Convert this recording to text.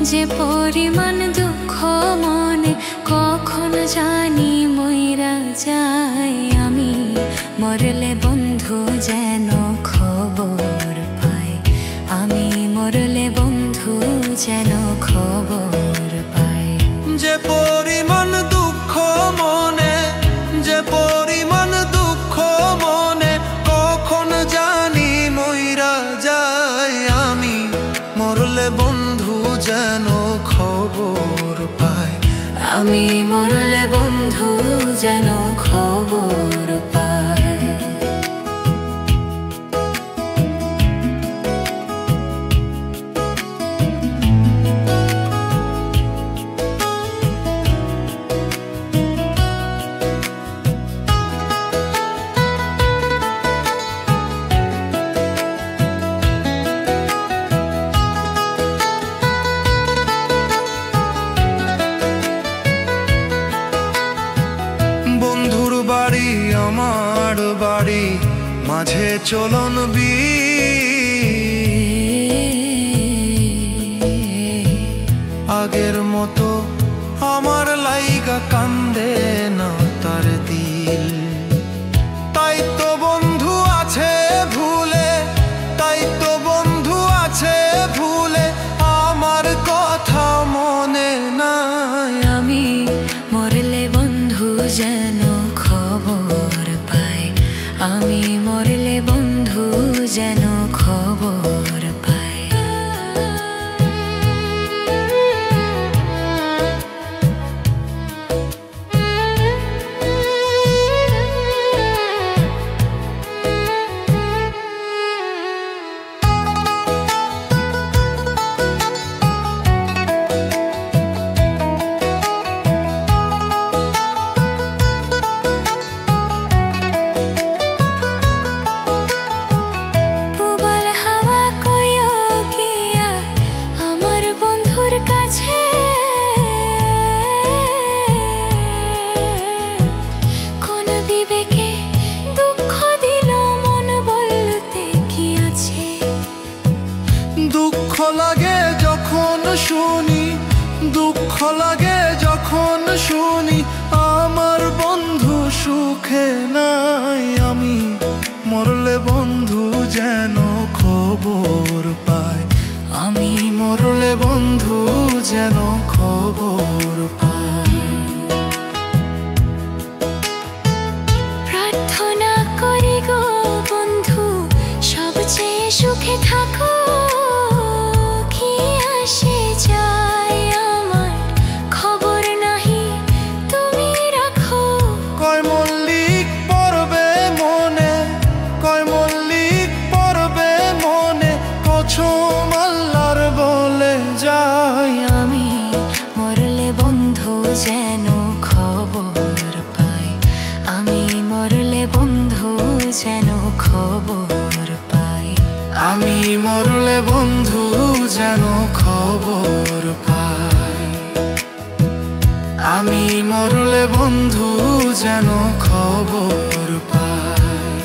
যে পরিমাণ দুঃখ মনে কখন জানি মইরা যায়। আমি মরলে বন্ধু যেন খবর পায়, আমি মরলে বন্ধু যেন খবর পায়। যে পরিমাণ দুঃখ মনে, যে পরিমাণ দুঃখ মনে কখন জানি মইরা যায়। আমি মরলে বন্ধু যেন খবর পায়, আমি মরলে বন্ধু যেন খবর পায়। বন্ধুর বাড়ি আমার বাড়ি মাঝে চলন আগের মতো আমার লাইগা কান্দে না তার দিল। তাই তো বন্ধু আছে ভুলে, তাই তো বন্ধু আছে ভুলে আমার কথা মনে নাই। আমি মরলে বন্ধু যেন খবর পায়, আমি মরলে বন্ধু যেন খবর পায়। দুঃখ লাগে যখন শুনি, দুঃখ লাগে যখন শুনি আমার বন্ধু সুখে নাই। আমি মরলে বন্ধু যেন খবর পায়, আমি মরলে বন্ধু যেন খবর পায়। প্রার্থনা করি গো বন্ধু সবচেয়ে সুখে থাকো। কি আসে যায় আমার খবর নাহি তুমি রাখো। কয় মল্লিক পড়বে মনে, কয় মল্লিক পড়বে মনে কছম আল্লাহর বলে যায়। আমি মরলে বন্ধু যেন খবর পায়, আমি মরলে বন্ধু যেন খবর পায়। আমি মরলে বন্ধু যেন খবর পায়, আমি মরলে বন্ধু যেন খবর পায়।